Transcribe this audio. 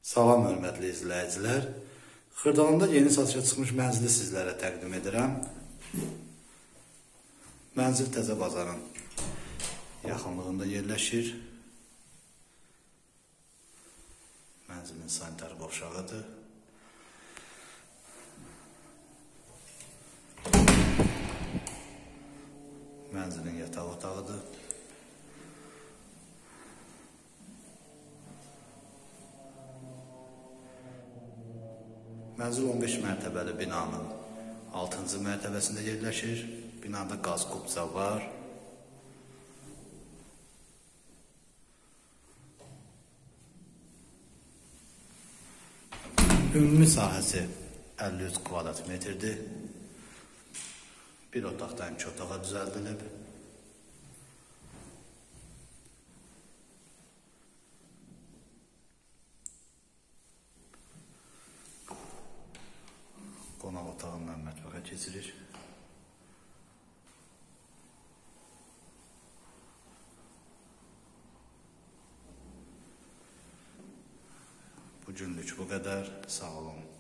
Salam hörmətli izləyicilər. Xırdalanda yeni satışa çıxmış mənzili sizlərə təqdim edirəm. Mənzil Təzə Bazarın yaxınlığında yerləşir. Mənzilin sanitar qovşağıdır. Mənzilin yataq otağıdır. Mənzil 15 mərtəbəli binanın 6-cı mərtəbəsində yerləşir. Binada qaz kubca var. Ümumi sahəsi 53 kvadrat metrdir. Bir otaqdan 2 otağa düzəldilib. Qonaq otağından mətbəxə keçirir. Bugünlük bu qədər. Sağ olun.